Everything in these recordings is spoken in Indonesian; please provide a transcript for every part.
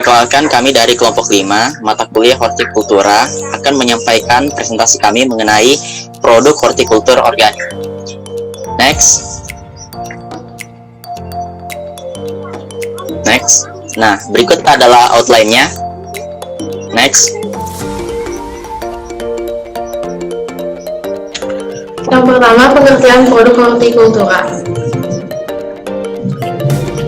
Perkenalkan, kami dari kelompok 5, mata kuliah hortikultura, akan menyampaikan presentasi kami mengenai produk hortikultur organik. Next. Nah, berikut adalah outline-nya. Next. Yang pertama, pengertian produk hortikultura.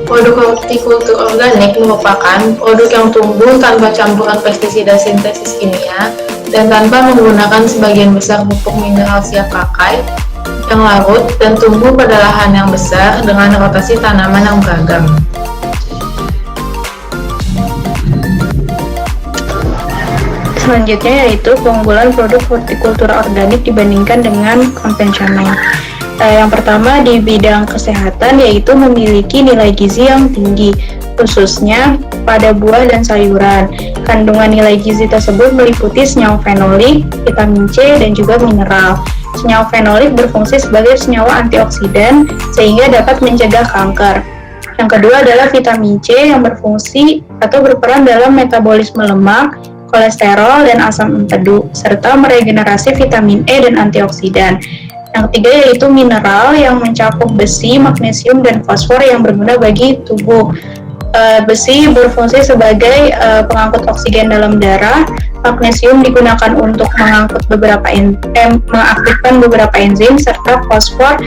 Produk hortikultur organik merupakan produk yang tumbuh tanpa campuran pestisida sintesis kimia dan tanpa menggunakan sebagian besar pupuk mineral siap pakai yang larut dan tumbuh pada lahan yang besar dengan rotasi tanaman yang beragam. Selanjutnya yaitu keunggulan produk hortikultura organik dibandingkan dengan konvensional. Yang pertama di bidang kesehatan yaitu memiliki nilai gizi yang tinggi, khususnya pada buah dan sayuran. Kandungan nilai gizi tersebut meliputi senyawa fenolik, vitamin C, dan juga mineral. Senyawa fenolik berfungsi sebagai senyawa antioksidan sehingga dapat mencegah kanker. Yang kedua adalah vitamin C yang berfungsi atau berperan dalam metabolisme lemak, kolesterol, dan asam empedu, serta meregenerasi vitamin E dan antioksidan. Yang ketiga yaitu mineral yang mencakup besi, magnesium, dan fosfor yang berguna bagi tubuh. Besi berfungsi sebagai pengangkut oksigen dalam darah, magnesium digunakan untuk mengaktifkan beberapa enzim, serta fosfor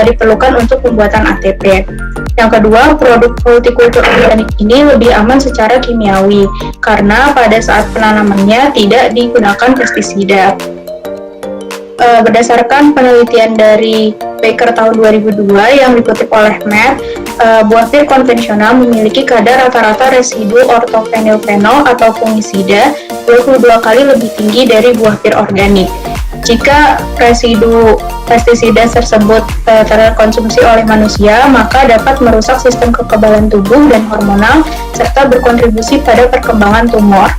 diperlukan untuk pembuatan ATP. Yang kedua, produk hortikultur organik ini lebih aman secara kimiawi karena pada saat penanamannya tidak digunakan pestisida. Berdasarkan penelitian dari Baker tahun 2002 yang dikutip oleh MED, buah pir konvensional memiliki kadar rata-rata residu ortofenilfenol atau fungisida 22 kali lebih tinggi dari buah pir organik. Jika residu pestisida tersebut terkonsumsi oleh manusia, maka dapat merusak sistem kekebalan tubuh dan hormonal, serta berkontribusi pada perkembangan tumor.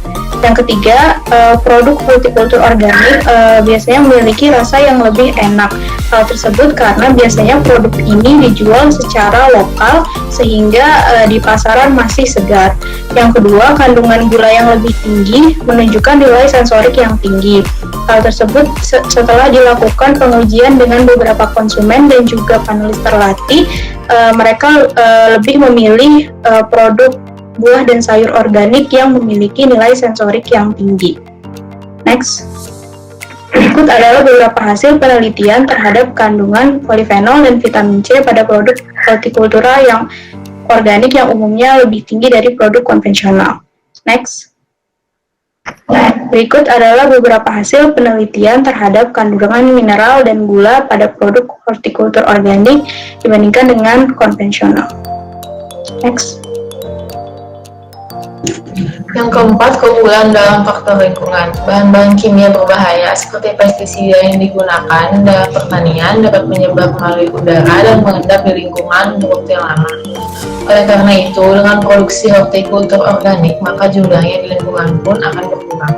Yang ketiga, produk hortikultur organik biasanya memiliki rasa yang lebih enak. Hal tersebut karena biasanya produk ini dijual secara lokal sehingga di pasaran masih segar. Yang kedua, kandungan gula yang lebih tinggi menunjukkan nilai sensorik yang tinggi. Hal tersebut setelah dilakukan pengujian dengan beberapa konsumen dan juga panelis terlatih, mereka lebih memilih produk buah dan sayur organik yang memiliki nilai sensorik yang tinggi. Next. Berikut adalah beberapa hasil penelitian terhadap kandungan polifenol dan vitamin C pada produk hortikultura yang organik yang umumnya lebih tinggi dari produk konvensional. Next. Berikut adalah beberapa hasil penelitian terhadap kandungan mineral dan gula pada produk hortikultur organik dibandingkan dengan konvensional. Next. Yang keempat, keunggulan dalam faktor lingkungan. Bahan-bahan kimia berbahaya seperti pestisida yang digunakan dalam pertanian dapat menyebar melalui udara dan mengendap di lingkungan untuk waktu yang lama. Oleh karena itu, dengan produksi hortikultur organik, maka jumlahnya di lingkungan pun akan berkurang.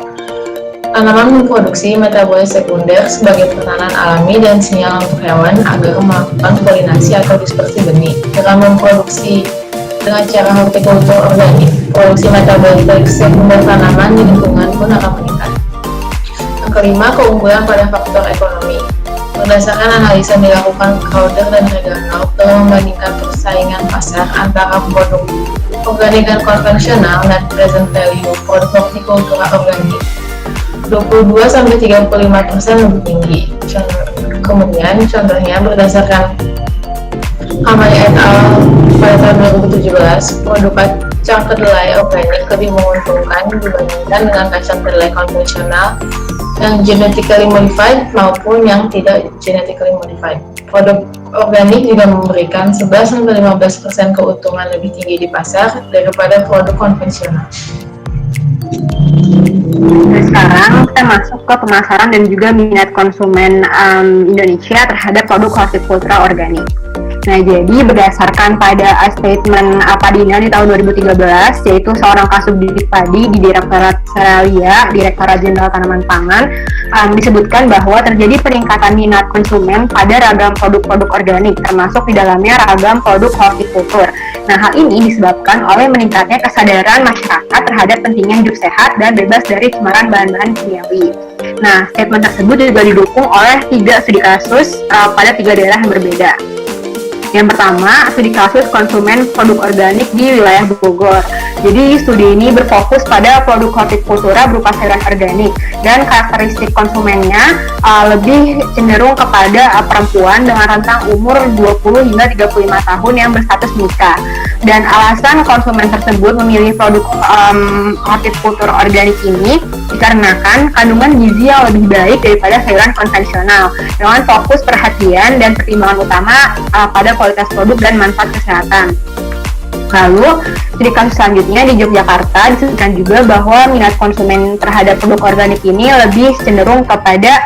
Tanaman memproduksi metabolis sekunder sebagai pertahanan alami dan sinyal untuk hewan agar melakukan polinasi atau dispersi benih. Dengan memproduksi dengan cara hortikultur organik, produksi metabolit sekunder tanaman di lingkungan pun akan meningkat. Yang kelima, keunggulan pada faktor ekonomi. Berdasarkan analisa yang dilakukan Crowder dan Reganov dalam membandingkan persaingan pasar antara produk organik dan konvensional net present value produk hortikultura organik 22-35% lebih tinggi. Kemudian contohnya berdasarkan Amali et al. Pada tahun 2017, produk kacang kedelai organik lebih menguntungkan dibandingkan dengan kacang kedelai konvensional yang genetically modified maupun yang tidak genetically modified. Produk organik juga memberikan 11-15% keuntungan lebih tinggi di pasar daripada produk konvensional. Sekarang kita masuk ke pemasaran dan juga minat konsumen Indonesia terhadap produk hortikultura organik. Nah, jadi berdasarkan pada statement Padina di tahun 2013, yaitu seorang kasubdit padi di Direktorat Seralia, Direktorat Jenderal Tanaman Pangan, disebutkan bahwa terjadi peningkatan minat konsumen pada ragam produk-produk organik, termasuk di dalamnya ragam produk hortikultur. Nah, hal ini disebabkan oleh meningkatnya kesadaran masyarakat terhadap pentingnya hidup sehat dan bebas dari cemaran bahan-bahan kimiawi. Nah, statement tersebut juga didukung oleh 3 studi kasus pada 3 daerah yang berbeda. Yang pertama, studi kasus konsumen produk organik di wilayah Bogor. Jadi, studi ini berfokus pada produk hortikultura berupa sayuran organik dan karakteristik konsumennya lebih cenderung kepada perempuan dengan rentang umur 20 hingga 35 tahun yang berstatus menikah. Dan alasan konsumen tersebut memilih produk hortikultur organik ini dikarenakan kandungan gizi yang lebih baik daripada sayuran konvensional dengan fokus perhatian dan pertimbangan utama pada kualitas produk dan manfaat kesehatan. Lalu, studi kasus selanjutnya di Yogyakarta disebutkan juga bahwa minat konsumen terhadap produk organik ini lebih cenderung kepada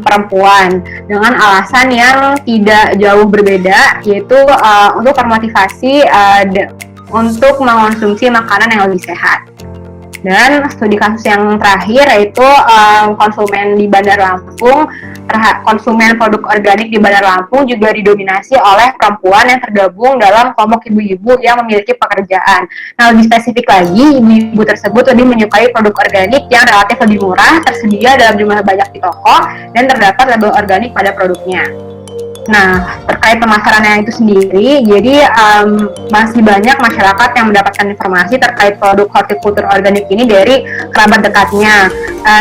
perempuan dengan alasan yang tidak jauh berbeda, yaitu untuk termotivasi untuk mengonsumsi makanan yang lebih sehat. Dan studi kasus yang terakhir yaitu konsumen di Bandar Lampung, konsumen produk organik di Bandar Lampung juga didominasi oleh perempuan yang tergabung dalam kelompok ibu-ibu yang memiliki pekerjaan. Nah, lebih spesifik lagi, ibu-ibu tersebut lebih menyukai produk organik yang relatif lebih murah, tersedia dalam jumlah banyak di toko, dan terdapat label organik pada produknya. Nah, terkait pemasarannya itu sendiri, jadi masih banyak masyarakat yang mendapatkan informasi terkait produk hortikultur organik ini dari kerabat dekatnya.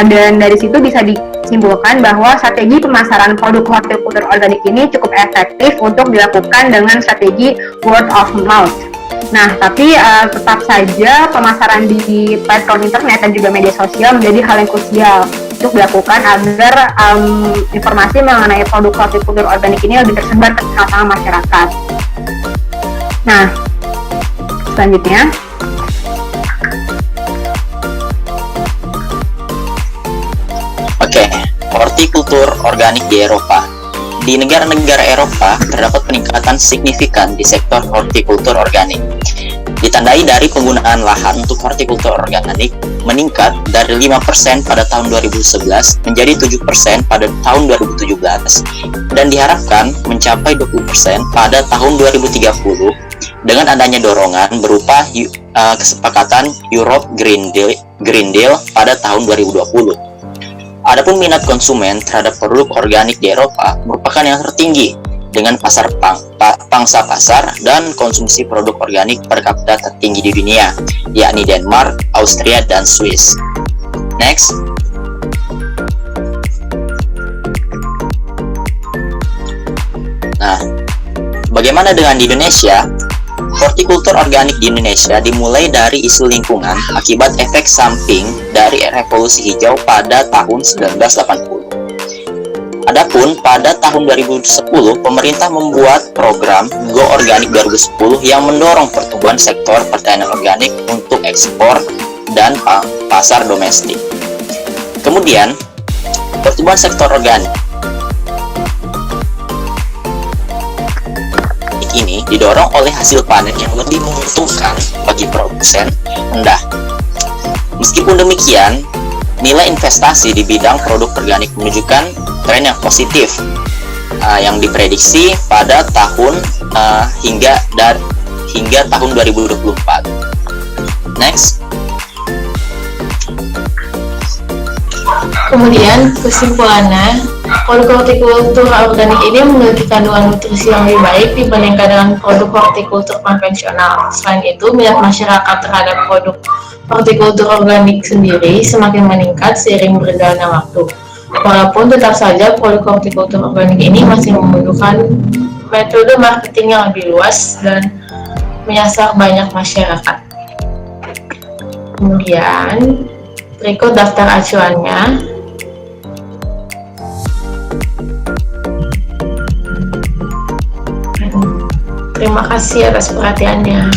Dan dari situ bisa disimpulkan bahwa strategi pemasaran produk hortikultur organik ini cukup efektif untuk dilakukan dengan strategi word of mouth. Nah, tapi tetap saja pemasaran di platform internet dan juga media sosial menjadi hal yang krusial untuk dilakukan agar informasi mengenai produk hortikultur organik ini lebih tersebar ke tengah-tengah masyarakat. Nah, selanjutnya, hortikultur organik di Eropa. Di negara-negara Eropa terdapat peningkatan signifikan di sektor hortikultur organik. Ditandai dari penggunaan lahan untuk hortikultur organik meningkat dari 5% pada tahun 2011 menjadi 7% pada tahun 2017 dan diharapkan mencapai 20% pada tahun 2030 dengan adanya dorongan berupa kesepakatan Europe Green Deal pada tahun 2020. Adapun minat konsumen terhadap produk organik di Eropa merupakan yang tertinggi dengan pangsa pasar dan konsumsi produk organik per kapita tertinggi di dunia, yakni Denmark, Austria, dan Swiss. Next. Nah, bagaimana dengan di Indonesia? Hortikultur organik di Indonesia dimulai dari isu lingkungan akibat efek samping dari revolusi hijau pada tahun 1980. Adapun pada tahun 2010, pemerintah membuat program Go Organik 2010 yang mendorong pertumbuhan sektor pertanian organik untuk ekspor dan pasar domestik. Kemudian, pertumbuhan sektor organik ini didorong oleh hasil panen yang lebih menguntungkan bagi produsen rendah. Meskipun demikian, nilai investasi di bidang produk organik menunjukkan tren yang positif yang diprediksi pada tahun hingga tahun 2024. Next. Kemudian kesimpulannya, produk hortikultur organik ini memiliki kandungan nutrisi yang lebih baik dibandingkan dengan produk hortikultur konvensional. Selain itu, minat masyarakat terhadap produk hortikultur organik sendiri semakin meningkat seiring berjalannya waktu. Walaupun tetap saja produk hortikultur organik ini masih membutuhkan metode marketing yang lebih luas dan menyasar banyak masyarakat. Kemudian, berikut daftar acuannya. Terima kasih atas perhatiannya.